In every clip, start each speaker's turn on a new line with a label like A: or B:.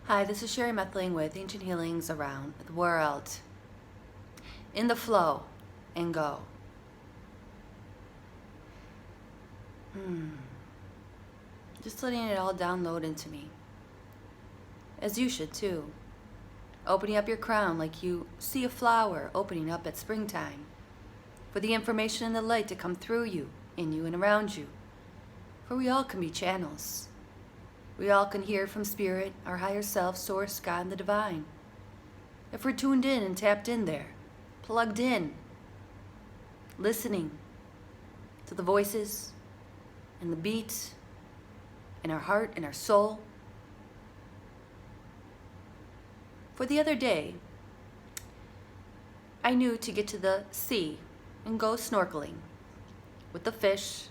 A: Hi, this is Sherry Methling with Ancient Healings Around the World. In the flow and go. Just letting it all download into me. As you should too. Opening up your crown like you see a flower opening up at springtime. For the information and the light to come through you, in you, and around you. For we all can be channels. We all can hear from Spirit, our higher self, Source, God, and the Divine. If we're tuned in and tapped in there, plugged in, listening to the voices and the beat in our heart and our soul. For the other day, I knew to get to the sea and go snorkeling with the fish,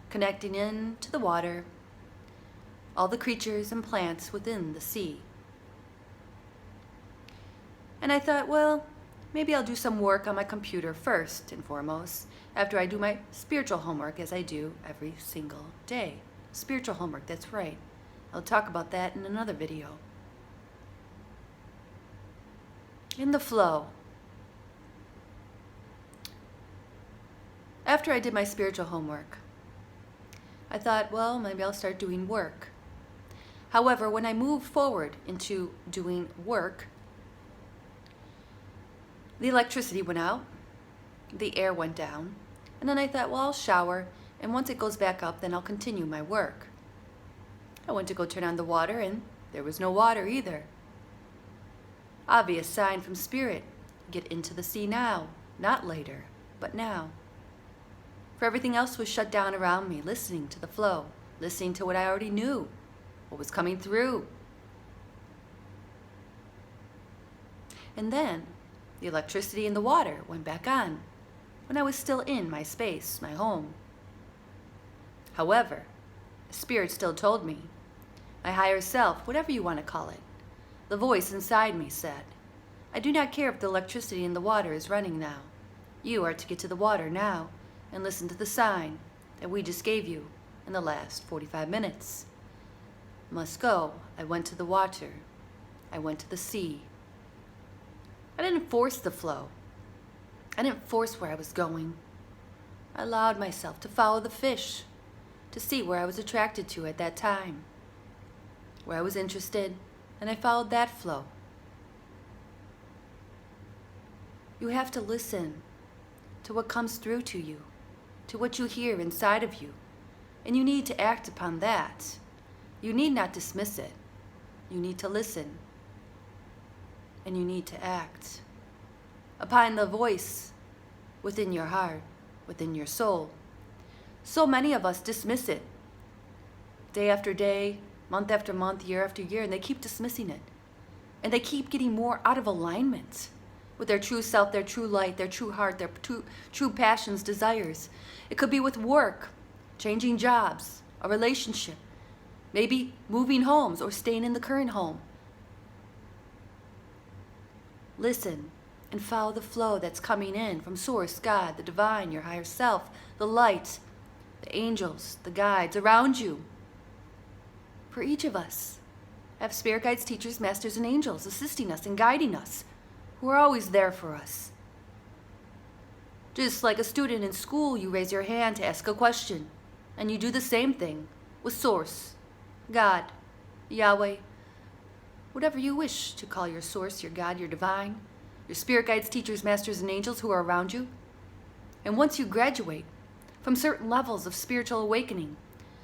A: connecting in to the water, all the creatures and plants within the sea. And I thought, well, maybe I'll do some work on my computer first and foremost, after I do my spiritual homework, as I do every single day. Spiritual homework, that's right. I'll talk about that in another video. In the flow. After I did my spiritual homework, I thought, well, maybe I'll start doing work. However, when I moved forward into doing work, the electricity went out, the air went down, and then I thought, well, I'll shower, and once it goes back up, then I'll continue my work. I went to go turn on the water, and there was no water either. Obvious sign from Spirit, get into the sea now, not later, but now. For everything else was shut down around me, listening to the flow, listening to what I already knew. What was coming through. And then the electricity and the water went back on when I was still in my space, my home. However, Spirit still told me, my higher self, whatever you want to call it, the voice inside me said, I do not care if the electricity and the water is running now. You are to get to the water now and listen to the sign that we just gave you in the last 45 minutes. Must go. I went to the water. I went to the sea. I didn't force the flow. I didn't force where I was going. I allowed myself to follow the fish, to see where I was attracted to at that time, where I was interested, and I followed that flow. You have to listen to what comes through to you, to what you hear inside of you, and you need to act upon that. You need not dismiss it. You need to listen. And you need to act upon the voice within your heart, within your soul. So many of us dismiss it day after day, month after month, year after year, and they keep dismissing it. And they keep getting more out of alignment with their true self, their true light, their true heart, their true passions, desires. It could be with work, changing jobs, a relationship, maybe moving homes or staying in the current home. Listen and follow the flow that's coming in from Source, God, the Divine, your higher self, the light, the angels, the guides around you. For each of us have spirit guides, teachers, masters, and angels assisting us and guiding us, who are always there for us. Just like a student in school, you raise your hand to ask a question, and you do the same thing with Source, God, Yahweh, whatever you wish to call your Source, your God, your Divine, your spirit guides, teachers, masters, and angels who are around you. And once you graduate from certain levels of spiritual awakening,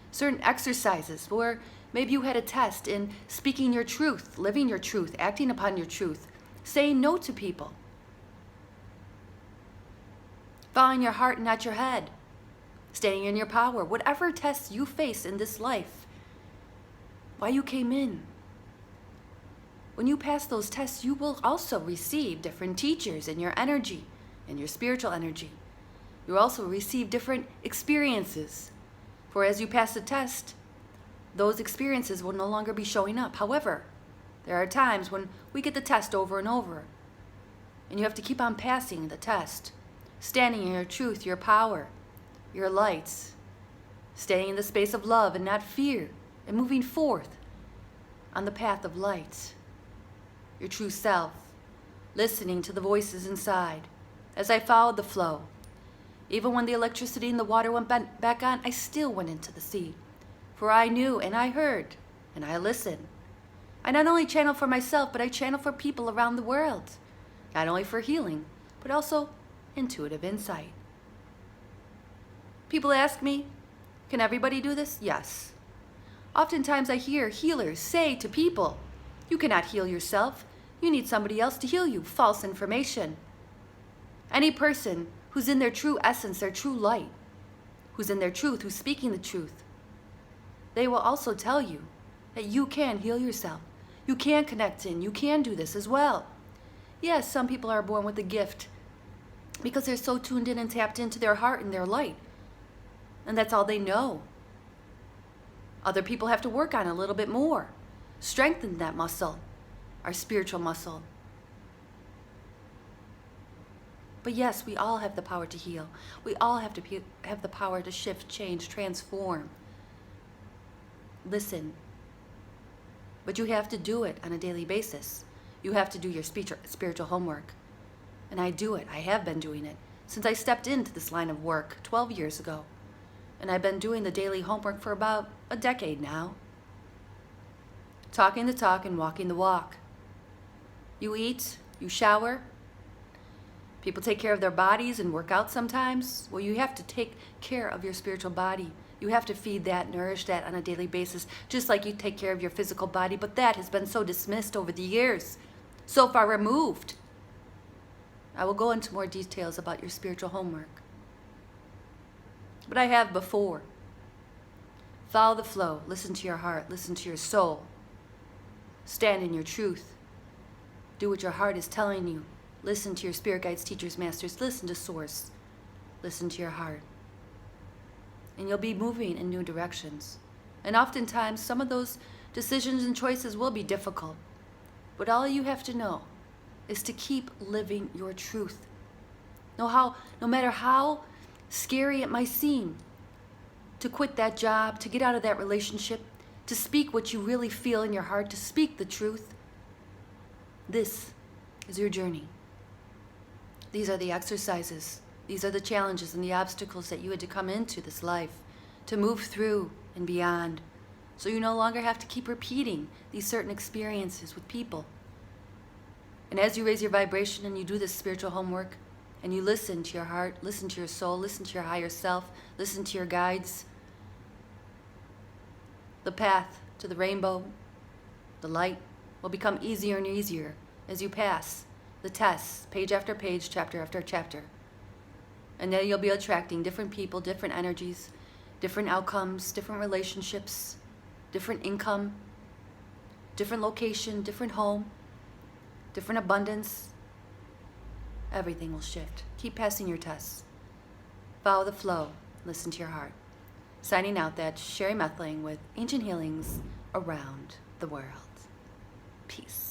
A: certain exercises where maybe you had a test in speaking your truth, living your truth, acting upon your truth, saying no to people, following your heart and not your head, staying in your power, whatever tests you face in this life, why you came in. When you pass those tests, you will also receive different teachers in your energy, in your spiritual energy. You will also receive different experiences. For as you pass the test, those experiences will no longer be showing up. However, there are times when we get the test over and over, and you have to keep on passing the test, standing in your truth, your power, your lights, staying in the space of love and not fear, and moving forth on the path of light. your true self, listening to the voices inside. As I followed the flow, even when the electricity and the water went back on, I still went into the sea. For I knew and I heard and I listened. I not only channel for myself, but I channel for people around the world. Not only for healing, but also intuitive insight. People ask me, can everybody do this? Yes. Oftentimes I hear healers say to people, you cannot heal yourself. You need somebody else to heal you. False information. Any person who's in their true essence, their true light, who's in their truth, who's speaking the truth, they will also tell you that you can heal yourself. You can connect in. You can do this as well. Yes, some people are born with a gift because they're so tuned in and tapped into their heart and their light. And that's all they know. Other people have to work on it a little bit more. Strengthen that muscle, our spiritual muscle. But yes, we all have the power to heal. We all have the power to shift, change, transform. Listen. But you have to do it on a daily basis. You have to do your spiritual homework. And I do it. I have been doing it since I stepped into this line of work 12 years ago. And I've been doing the daily homework for about a decade now. Talking the talk and walking the walk. You eat, you shower. People take care of their bodies and work out sometimes. Well, you have to take care of your spiritual body. You have to feed that, nourish that on a daily basis, just like you take care of your physical body. But that has been so dismissed over the years, so far removed. I will go into more details about your spiritual homework. But I have before. Follow the flow. Listen to your heart. Listen to your soul. Stand in your truth. Do what your heart is telling you. Listen to your spirit guides, teachers, masters. Listen to Source. Listen to your heart. And you'll be moving in new directions. And oftentimes, some of those decisions and choices will be difficult. But all you have to know is to keep living your truth. No matter how scary it might seem, to quit that job, to get out of that relationship, to speak what you really feel in your heart, to speak the truth. This is your journey. These are the exercises. These are the challenges and the obstacles that you had to come into this life, to move through and beyond. So you no longer have to keep repeating these certain experiences with people. And as you raise your vibration and you do this spiritual homework, and you listen to your heart, listen to your soul, listen to your higher self, listen to your guides, the path to the rainbow, the light, will become easier and easier as you pass the tests, page after page, chapter after chapter. And then you'll be attracting different people, different energies, different outcomes, different relationships, different income, different location, different home, different abundance. Everything will shift. Keep passing your tests. Follow the flow. Listen to your heart. Signing out, that's Sherry Methling with Ancient Healings Around the World. Peace.